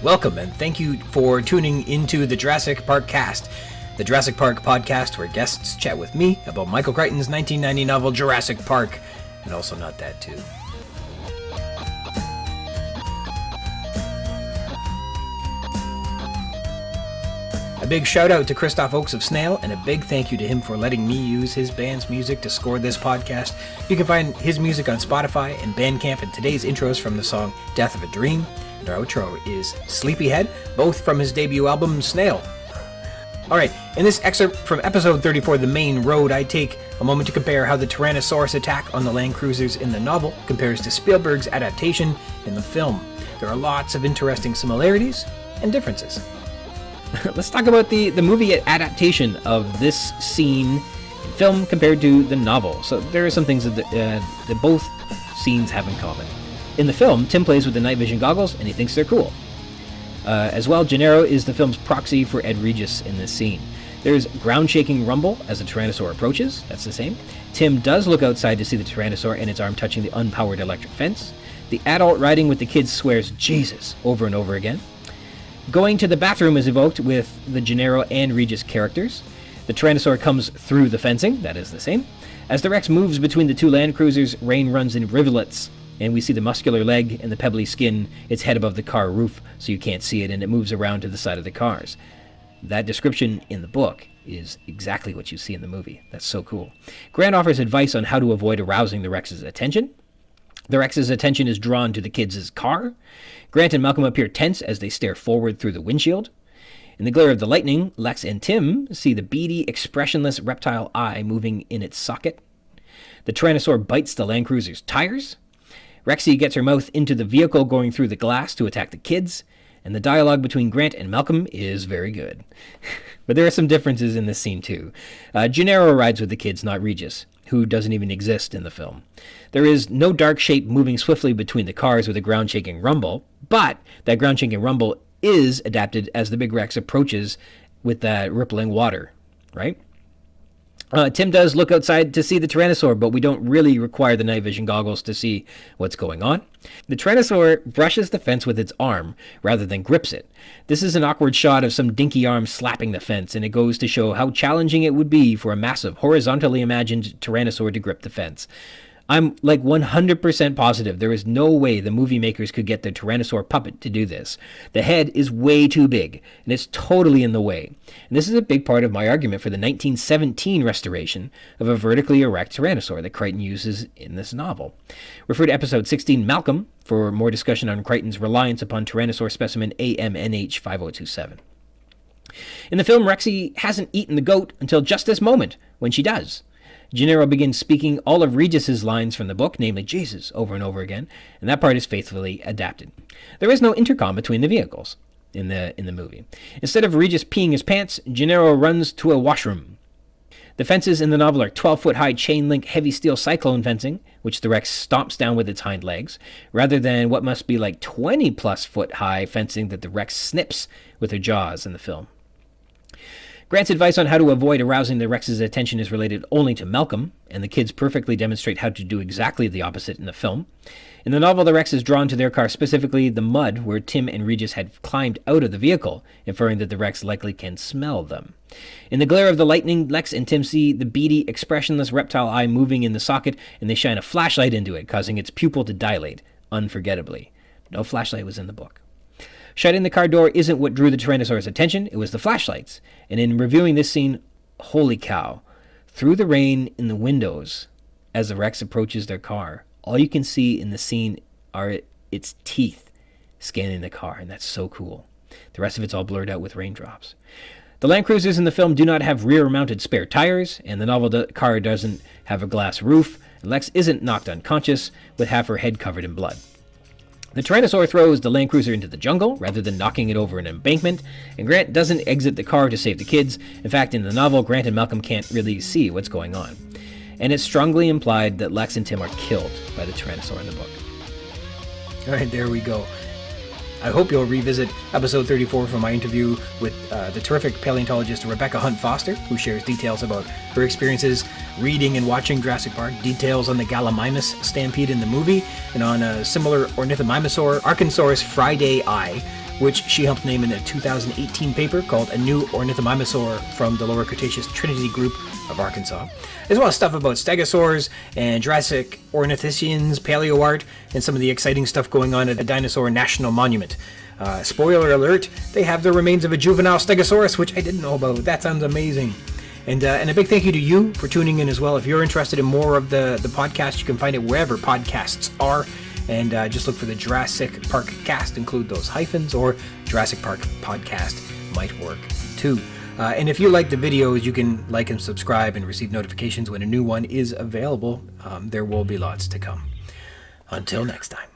Welcome and thank you for tuning into the Jurassic Park-Cast, the Jurassic Park podcast where guests chat with me about Michael Crichton's 1990 novel Jurassic Park, and also Not That Too. A big shout out to Christoph Oakes of Snail, and a big thank you to him for letting me use his band's music to score this podcast. You can find his music on Spotify and Bandcamp, and today's intro is from the song Death of a Dream, and our outro is Sleepyhead, both from his debut album Snail. Alright, in this excerpt from episode 34, The Main Road, I take a moment to compare how the Tyrannosaurus attack on the land cruisers in the novel compares to Spielberg's adaptation in the film. There are lots of interesting similarities and differences. Let's talk about the movie adaptation of this scene in film compared to the novel. So there are some things that both scenes have in common. In the film, Tim plays with the night vision goggles and he thinks they're cool. As well, Gennaro is the film's proxy for Ed Regis in this scene. There's ground-shaking rumble as the Tyrannosaur approaches. That's the same. Tim does look outside to see the Tyrannosaur and its arm touching the unpowered electric fence. The adult riding with the kids swears Jesus over and over again. Going to the bathroom is evoked with the Gennaro and Regis characters. The Tyrannosaur comes through the fencing, that is the same. As the Rex moves between the two land cruisers, rain runs in rivulets, and we see the muscular leg and the pebbly skin, its head above the car roof, so you can't see it, and it moves around to the side of the cars. That description in the book is exactly what you see in the movie. That's so cool. Grant offers advice on how to avoid arousing the Rex's attention. The Rex's attention is drawn to the kids' car. Grant and Malcolm appear tense as they stare forward through the windshield. In the glare of the lightning, Lex and Tim see the beady, expressionless reptile eye moving in its socket. The Tyrannosaur bites the Land Cruiser's tires. Rexy gets her mouth into the vehicle going through the glass to attack the kids. And the dialogue between Grant and Malcolm is very good. But there are some differences in this scene too. Gennaro rides with the kids, not Regis, who doesn't even exist in the film. There is no dark shape moving swiftly between the cars with a ground-shaking rumble, but that ground-shaking rumble is adapted as the big Rex approaches with that rippling water, right? Tim does look outside to see the Tyrannosaur, but we don't really require the night vision goggles to see what's going on. The Tyrannosaur brushes the fence with its arm rather than grips it. This is an awkward shot of some dinky arm slapping the fence, and it goes to show how challenging it would be for a massive, horizontally imagined Tyrannosaur to grip the fence. I'm like 100% positive there is no way the movie makers could get the Tyrannosaur puppet to do this. The head is way too big, and it's totally in the way. And this is a big part of my argument for the 1917 restoration of a vertically erect Tyrannosaur that Crichton uses in this novel. Refer to episode 16, Malcolm, for more discussion on Crichton's reliance upon Tyrannosaur specimen AMNH 5027. In the film, Rexy hasn't eaten the goat until just this moment, when she does. Gennaro begins speaking all of Regis's lines from the book, namely Jesus, over and over again, and that part is faithfully adapted. There is no intercom between the vehicles in the movie. Instead of Regis peeing his pants, Gennaro runs to a washroom. The fences in the novel are 12-foot-high chain-link heavy steel cyclone fencing, which the Rex stomps down with its hind legs, rather than what must be like 20-plus-foot-high fencing that the Rex snips with her jaws in the film. Grant's advice on how to avoid arousing the Rex's attention is related only to Malcolm, and the kids perfectly demonstrate how to do exactly the opposite in the film. In the novel, the Rex is drawn to their car, specifically the mud where Tim and Regis had climbed out of the vehicle, inferring that the Rex likely can smell them. In the glare of the lightning, Lex and Tim see the beady, expressionless reptile eye moving in the socket, and they shine a flashlight into it, causing its pupil to dilate, unforgettably. No flashlight was in the book. Shutting the car door isn't what drew the Tyrannosaur's attention, it was the flashlights. And in reviewing this scene, holy cow, through the rain in the windows, as the Rex approaches their car, all you can see in the scene are its teeth scanning the car, and that's so cool. The rest of it's all blurred out with raindrops. The Land Cruisers in the film do not have rear-mounted spare tires, and the novel car doesn't have a glass roof, and Lex isn't knocked unconscious with half her head covered in blood. The Tyrannosaur throws the Land Cruiser into the jungle rather than knocking it over an embankment, and Grant doesn't exit the car to save the kids. In fact, in the novel, Grant and Malcolm can't really see what's going on. And it's strongly implied that Lex and Tim are killed by the Tyrannosaur in the book. All right, there we go. I hope you'll revisit episode 34 from my interview with the terrific paleontologist Rebecca Hunt Foster, who shares details about her experiences reading and watching Jurassic Park, details on the Gallimimus stampede in the movie, and on a similar ornithomimosaur, Archosaurus Friday eye, which she helped name in a 2018 paper called A New Ornithomimosaur from the Lower Cretaceous Trinity Group of Arkansas, as well as stuff about stegosaurs and Jurassic ornithischians, paleo art, and some of the exciting stuff going on at the Dinosaur National Monument. Spoiler alert, they have the remains of a juvenile stegosaurus, which I didn't know about. That sounds amazing. And a big thank you to you for tuning in as well. If you're interested in more of the podcast, you can find it wherever podcasts are. And just look for the Juras-Sick Park-Cast, include those hyphens, or Jurassic Park Podcast might work too. And if you like the videos, you can like and subscribe and receive notifications when a new one is available. There will be lots to come. Until next time.